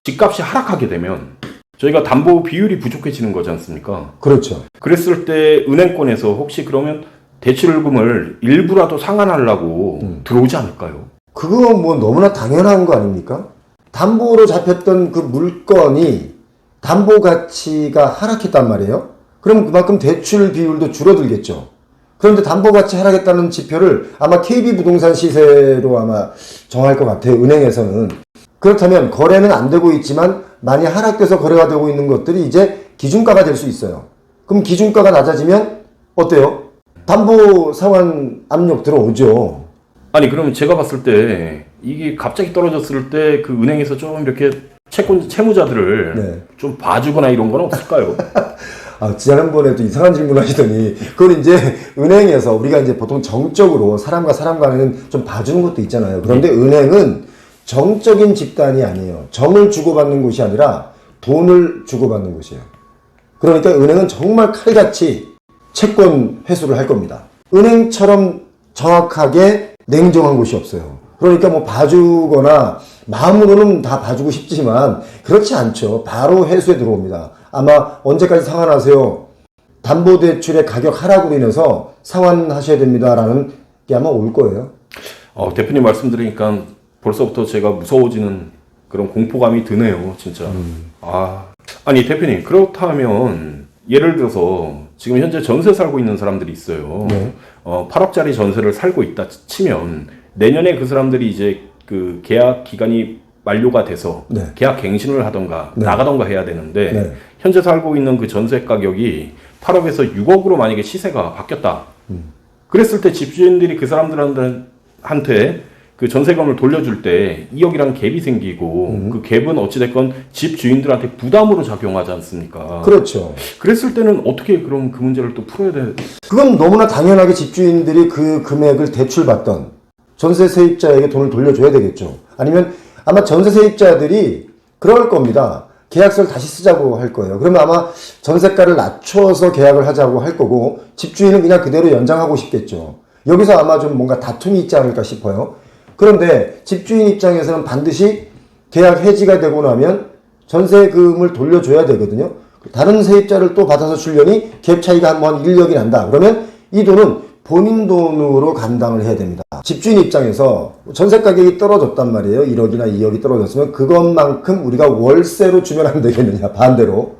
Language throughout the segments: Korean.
집값이 하락하게 되면 저희가 담보 비율이 부족해지는 거지 않습니까? 그렇죠. 그랬을 때 은행권에서 혹시 그러면 대출금을 일부라도 상환하려고 들어오지 않을까요? 그거 뭐 너무나 당연한 거 아닙니까? 담보로 잡혔던 그 물건이 담보 가치가 하락했단 말이에요. 그럼 그만큼 대출 비율도 줄어들겠죠. 그런데 담보 가치 하락했다는 지표를 아마 KB부동산 시세로 아마 정할 것 같아요. 은행에서는. 그렇다면 거래는 안 되고 있지만 많이 하락돼서 거래가 되고 있는 것들이 이제 기준가가 될 수 있어요. 그럼 기준가가 낮아지면 어때요? 담보 상환 압력 들어오죠. 아니 그러면 제가 봤을 때 이게 갑자기 떨어졌을 때 그 은행에서 좀 이렇게 채무자들을 네. 좀 봐주거나 이런 건 없을까요? 지난번에도 이상한 질문 하시더니, 그건 이제 은행에서 우리가 이제 보통 정적으로 사람과 사람 간에는 좀 봐주는 것도 있잖아요. 그런데 은행은 정적인 집단이 아니에요. 정을 주고받는 곳이 아니라 돈을 주고받는 곳이에요. 그러니까 은행은 정말 칼같이 채권 회수를 할 겁니다. 은행처럼 정확하게 냉정한 곳이 없어요. 그러니까 뭐 봐주거나 마음으로는 다 봐주고 싶지만 그렇지 않죠. 바로 회수에 들어옵니다. 아마 언제까지 상환하세요? 담보대출의 가격 하락으로 인해서 상환하셔야 됩니다라는 게 아마 올 거예요. 대표님 말씀 들으니까 벌써부터 제가 무서워지는 그런 공포감이 드네요, 진짜. 아니 대표님, 그렇다면 예를 들어서 지금 현재 전세 살고 있는 사람들이 있어요. 네. 8억짜리 전세를 살고 있다 치면 내년에 그 사람들이 이제 그 계약 기간이 만료가 돼서 네. 계약 갱신을 하던가 네. 나가던가 해야 되는데 네. 현재 살고 있는 그 전세 가격이 8억에서 6억으로 만약에 시세가 바뀌었다. 그랬을 때 집주인들이 그 사람들한테 그 전세금을 돌려줄 때 2억이라는 갭이 생기고 그 갭은 어찌됐건 집주인들한테 부담으로 작용하지 않습니까? 그렇죠. 그랬을 때는 어떻게 그럼 그 문제를 또 풀어야 돼? 그건 너무나 당연하게 집주인들이 그 금액을 대출받던 전세 세입자에게 돈을 돌려줘야 되겠죠. 아니면 아마 전세 세입자들이 그럴 겁니다. 계약서를 다시 쓰자고 할 거예요. 그러면 아마 전세가를 낮춰서 계약을 하자고 할 거고 집주인은 그냥 그대로 연장하고 싶겠죠. 여기서 아마 좀 뭔가 다툼이 있지 않을까 싶어요. 그런데 집주인 입장에서는 반드시 계약 해지가 되고 나면 전세금을 돌려줘야 되거든요. 다른 세입자를 또 받아서 주려니 갭 차이가 한 1억이 난다. 그러면 이 돈은 본인 돈으로 감당을 해야 됩니다. 집주인 입장에서 전세 가격이 떨어졌단 말이에요. 1억이나 2억이 떨어졌으면 그것만큼 우리가 월세로 주면 안 되겠느냐. 반대로.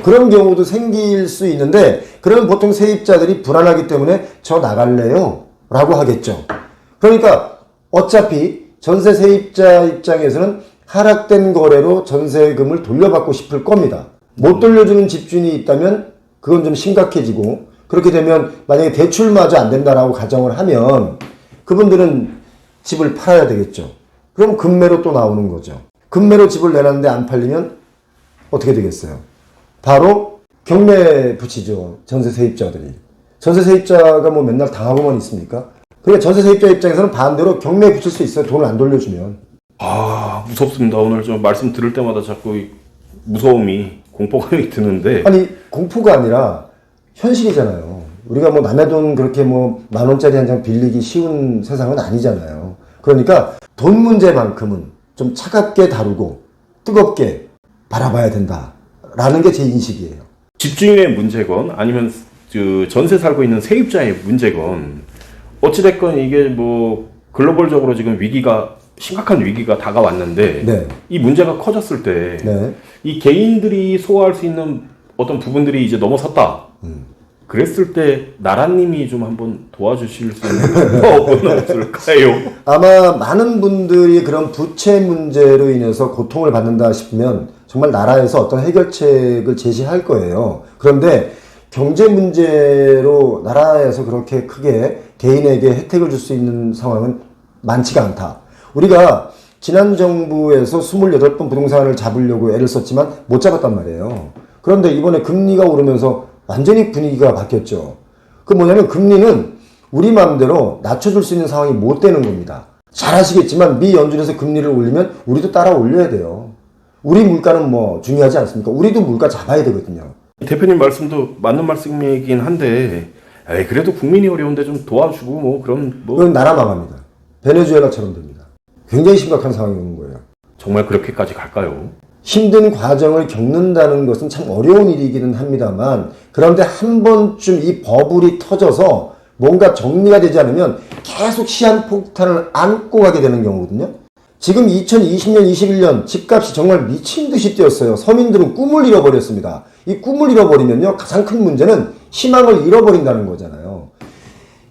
그런 경우도 생길 수 있는데 그러면 보통 세입자들이 불안하기 때문에 저 나갈래요? 라고 하겠죠. 그러니까 어차피 전세 세입자 입장에서는 하락된 거래로 전세금을 돌려받고 싶을 겁니다. 못 돌려주는 집주인이 있다면 그건 좀 심각해지고 그렇게 되면 만약에 대출마저 안 된다라고 가정을 하면 그분들은 집을 팔아야 되겠죠. 그럼 금매로 또 나오는 거죠. 금매로 집을 내놨는데 안 팔리면 어떻게 되겠어요? 바로 경매 붙이죠. 전세 세입자들이. 전세 세입자가 뭐 맨날 당하고만 있습니까? 그러니까 전세 세입자 입장에서는 반대로 경매에 붙일 수 있어요. 돈을 안 돌려주면. 무섭습니다. 오늘 좀 말씀 들을 때마다 자꾸 무서움이 공포감이 드는데. 아니 공포가 아니라 현실이잖아요. 우리가 뭐 남의 돈 그렇게 뭐 10,000원짜리 한 장 빌리기 쉬운 세상은 아니잖아요. 그러니까 돈 문제만큼은 좀 차갑게 다루고 뜨겁게 바라봐야 된다라는 게 제 인식이에요. 집주인의 문제건 아니면 그 전세 살고 있는 세입자의 문제건 어찌됐건 이게 뭐 글로벌적으로 지금 심각한 위기가 다가왔는데 네. 이 문제가 커졌을 때 이 네. 개인들이 소화할 수 있는 어떤 부분들이 이제 넘어섰다. 그랬을 때 나라님이 좀 한번 도와주실 수 있는 방법은 없을까요? 아마 많은 분들이 그런 부채 문제로 인해서 고통을 받는다 싶으면 정말 나라에서 어떤 해결책을 제시할 거예요. 그런데 경제 문제로 나라에서 그렇게 크게 개인에게 혜택을 줄 수 있는 상황은 많지가 않다. 우리가 지난 정부에서 28번 부동산을 잡으려고 애를 썼지만 못 잡았단 말이에요. 그런데 이번에 금리가 오르면서 완전히 분위기가 바뀌었죠. 그 뭐냐면 금리는 우리 마음대로 낮춰줄 수 있는 상황이 못 되는 겁니다. 잘 아시겠지만 미 연준에서 금리를 올리면 우리도 따라 올려야 돼요. 우리 물가는 뭐 중요하지 않습니까? 우리도 물가 잡아야 되거든요. 대표님 말씀도 맞는 말씀이긴 한데 그래도 국민이 어려운데 좀 도와주고 뭐 그럼 뭐 그건 나라 망합니다. 베네수엘라처럼 됩니다. 굉장히 심각한 상황이 오는 거예요. 정말 그렇게까지 갈까요? 힘든 과정을 겪는다는 것은 참 어려운 일이기는 합니다만, 그런데 한 번쯤 이 버블이 터져서 뭔가 정리가 되지 않으면 계속 시한폭탄을 안고 가게 되는 경우거든요. 지금 2020년, 21년 집값이 정말 미친 듯이 뛰었어요. 서민들은 꿈을 잃어버렸습니다. 이 꿈을 잃어버리면요, 가장 큰 문제는 희망을 잃어버린다는 거잖아요.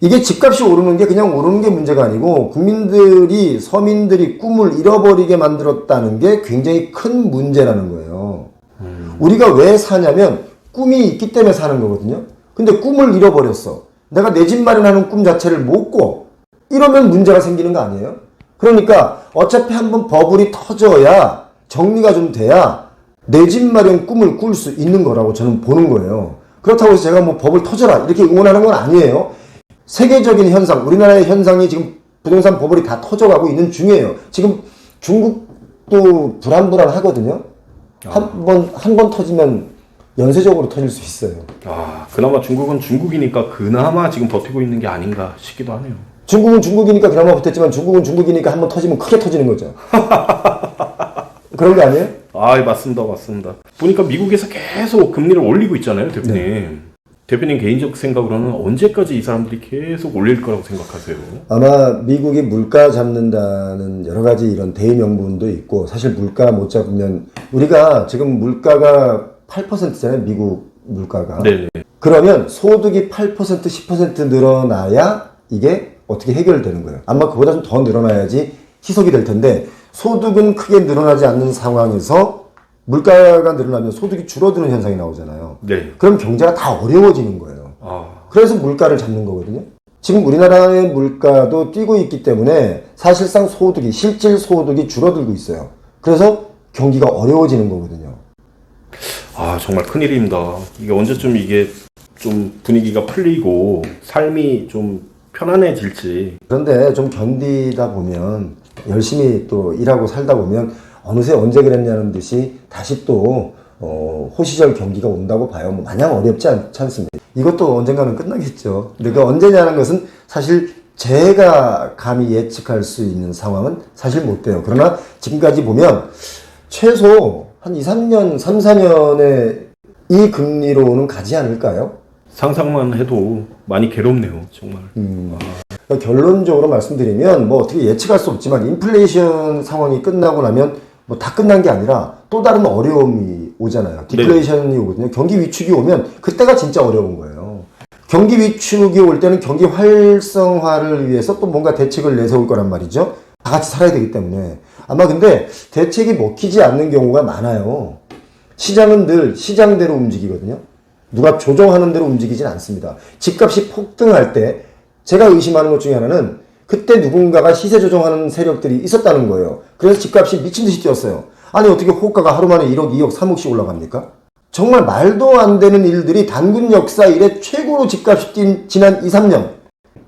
이게 집값이 오르는 게 그냥 오르는 게 문제가 아니고 국민들이, 서민들이 꿈을 잃어버리게 만들었다는 게 굉장히 큰 문제라는 거예요. 우리가 왜 사냐면 꿈이 있기 때문에 사는 거거든요. 근데 꿈을 잃어버렸어. 내가 내 집 마련하는 꿈 자체를 못 꿔. 이러면 문제가 생기는 거 아니에요? 그러니까 어차피 한번 버블이 터져야, 정리가 좀 돼야 내 집 마련 꿈을 꿀 수 있는 거라고 저는 보는 거예요. 그렇다고 해서 제가 뭐 버블 터져라 이렇게 응원하는 건 아니에요. 세계적인 현상, 우리나라의 현상이 지금 부동산 버블이 다 터져가고 있는 중이에요. 지금 중국도 불안불안하거든요. 한 번 터지면 연쇄적으로 터질 수 있어요. 그나마 중국은 중국이니까 그나마 지금 버티고 있는 게 아닌가 싶기도 하네요. 중국은 중국이니까 그나마 버텼지만 중국은 중국이니까 한번 터지면 크게 터지는 거죠. 그런 거 아니에요? 맞습니다. 보니까 미국에서 계속 금리를 올리고 있잖아요, 대표님. 네. 대표님 개인적 생각으로는 언제까지 이 사람들이 계속 올릴 거라고 생각하세요? 아마 미국이 물가 잡는다는 여러 가지 이런 대의 명분도 있고, 사실 물가 못 잡으면, 우리가 지금 물가가 8%잖아요, 미국 물가가. 네. 그러면 소득이 8%, 10% 늘어나야 이게 어떻게 해결되는 거예요. 아마 그보다 좀 더 늘어나야지 희석이 될 텐데, 소득은 크게 늘어나지 않는 상황에서 물가가 늘어나면 소득이 줄어드는 현상이 나오잖아요. 네. 그럼 경제가 다 어려워지는 거예요. 그래서 물가를 잡는 거거든요. 지금 우리나라의 물가도 뛰고 있기 때문에 사실상 소득이, 실질 소득이 줄어들고 있어요. 그래서 경기가 어려워지는 거거든요. 정말 큰일입니다. 이게 언제쯤 이게 좀 분위기가 풀리고 삶이 좀 편안해질지. 그런데 좀 견디다 보면, 열심히 또 일하고 살다 보면 어느새 언제 그랬냐는 듯이 다시 또 호시절 경기가 온다고 봐요. 뭐 마냥 어렵지 않습니다. 이것도 언젠가는 끝나겠죠. 근데 그 언제냐는 것은 사실 제가 감히 예측할 수 있는 상황은 사실 못 돼요. 그러나 지금까지 보면 최소 한 2, 3년, 3, 4년의 이 금리로는 가지 않을까요? 상상만 해도 많이 괴롭네요, 정말. 그러니까 결론적으로 말씀드리면 뭐 어떻게 예측할 수 없지만 인플레이션 상황이 끝나고 나면 뭐 다 끝난 게 아니라 또 다른 어려움이 오잖아요. 디플레이션이 오거든요. 경기 위축이 오면 그때가 진짜 어려운 거예요. 경기 위축이 올 때는 경기 활성화를 위해서 또 뭔가 대책을 내세울 거란 말이죠. 다 같이 살아야 되기 때문에. 아마 근데 대책이 먹히지 않는 경우가 많아요. 시장은 늘 시장대로 움직이거든요. 누가 조정하는 대로 움직이진 않습니다. 집값이 폭등할 때 제가 의심하는 것 중에 하나는 그때 누군가가 시세 조정하는 세력들이 있었다는 거예요. 그래서 집값이 미친 듯이 뛰었어요. 아니 어떻게 호가가 하루 만에 1억, 2억, 3억씩 올라갑니까? 정말 말도 안 되는 일들이 단군 역사 이래 최고로 집값이 뛴 지난 2, 3년.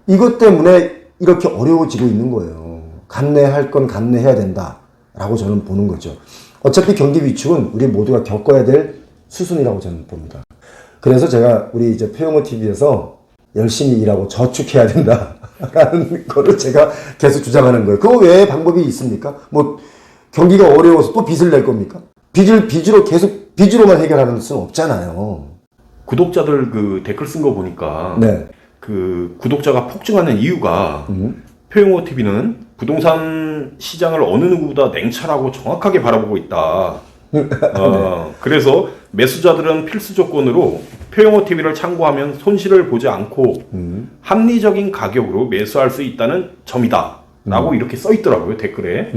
이것 때문에 이렇게 어려워지고 있는 거예요. 감내할 건 감내해야 된다라고 저는 보는 거죠. 어차피 경기 위축은 우리 모두가 겪어야 될 수순이라고 저는 봅니다. 그래서 제가 우리 이제 표영호 TV에서 열심히 일하고 저축해야 된다라는 거를 제가 계속 주장하는 거예요. 그거 외에 방법이 있습니까? 뭐 경기가 어려워서 또 빚을 낼 겁니까? 빚으로 계속 빚으로만 해결하는 수는 없잖아요. 구독자들 그 댓글 쓴 거 보니까 네. 그 구독자가 폭증하는 이유가 표용호 TV는 부동산 시장을 어느 누구보다 냉철하고 정확하게 바라보고 있다. 그래서 매수자들은 필수 조건으로 표용호 TV를 참고하면 손실을 보지 않고 합리적인 가격으로 매수할 수 있다는 점이다. 라고 이렇게 써 있더라고요, 댓글에.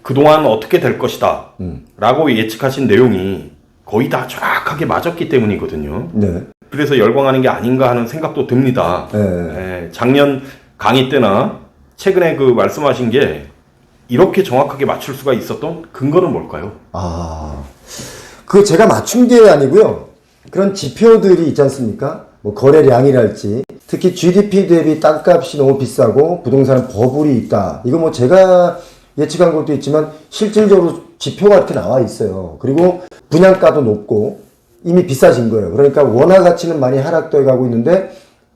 그동안 어떻게 될 것이다. 라고 예측하신 내용이 거의 다 정확하게 맞았기 때문이거든요. 네. 그래서 열광하는 게 아닌가 하는 생각도 듭니다. 작년 강의 때나 최근에 그 말씀하신 게 이렇게 정확하게 맞출 수가 있었던 근거는 뭘까요? 그 제가 맞춘 게 아니고요. 그런 지표들이 있지 않습니까? 뭐 거래량이랄지, 특히 GDP 대비 땅값이 너무 비싸고 부동산은 버블이 있다. 이거 뭐 제가 예측한 것도 있지만 실질적으로 지표가 이렇게 나와 있어요. 그리고 분양가도 높고 이미 비싸진 거예요. 그러니까 원화 가치는 많이 하락돼 가고 있는데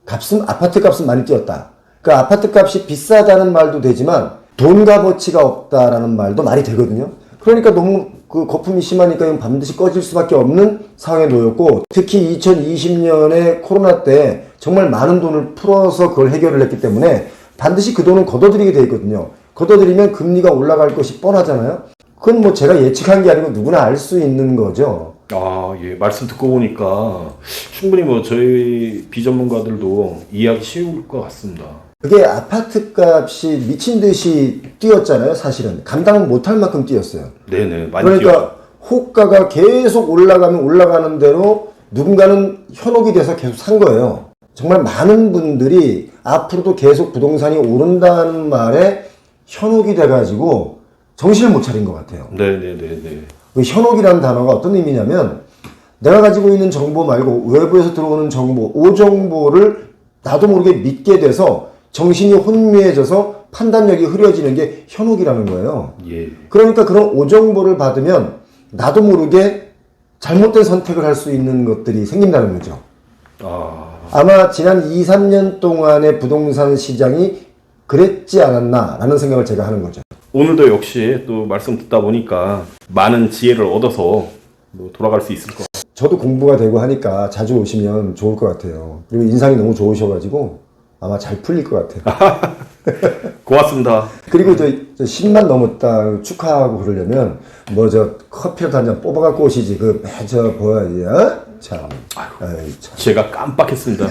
아파트 값은 많이 뛰었다. 그 아파트 값이 비싸다는 말도 되지만 돈 값어치가 없다라는 말도 말이 되거든요. 그러니까 너무 그 거품이 심하니까 이건 반드시 꺼질 수밖에 없는 상황에 놓였고, 특히 2020년에 코로나 때 정말 많은 돈을 풀어서 그걸 해결을 했기 때문에 반드시 그 돈을 걷어들이게 돼 있거든요. 걷어들이면 금리가 올라갈 것이 뻔하잖아요. 그건 뭐 제가 예측한 게 아니고 누구나 알 수 있는 거죠. 아, 예. 말씀 듣고 보니까 충분히 뭐 저희 비전문가들도 이해하기 쉬울 것 같습니다. 그게 아파트 값이 미친 듯이 뛰었잖아요, 사실은. 감당 못할 만큼 뛰었어요. 네네. 많이 그러니까 호가가 계속 올라가면 올라가는 대로 누군가는 현혹이 돼서 계속 산 거예요. 정말 많은 분들이 앞으로도 계속 부동산이 오른다는 말에 현혹이 돼가지고 정신을 못 차린 것 같아요. 네네네네. 그 현혹이라는 단어가 어떤 의미냐면 내가 가지고 있는 정보 말고 외부에서 들어오는 정보, 오정보를 나도 모르게 믿게 돼서 정신이 혼미해져서 판단력이 흐려지는 게 현혹이라는 거예요. 예. 그러니까 그런 오정보를 받으면 나도 모르게 잘못된 선택을 할 수 있는 것들이 생긴다는 거죠. 아마 지난 2, 3년 동안의 부동산 시장이 그랬지 않았나라는 생각을 제가 하는 거죠. 오늘도 역시 또 말씀 듣다 보니까 많은 지혜를 얻어서 뭐 돌아갈 수 있을 것 같아요. 저도 공부가 되고 하니까 자주 오시면 좋을 것 같아요. 그리고 인상이 너무 좋으셔가지고 아마 잘 풀릴 것 같아요. 고맙습니다. 그리고 저 10만 넘었다 축하하고 그러려면 뭐 저 커피라도 한 잔 뽑아갖고 오시지. 저 뭐야, 참. 아이, 참. 제가 깜빡했습니다.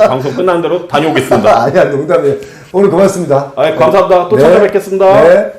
방송 끝난 대로 다녀오겠습니다. 아니야, 농담이에요. 오늘 고맙습니다. 감사합니다. 또 네. 찾아뵙겠습니다. 네.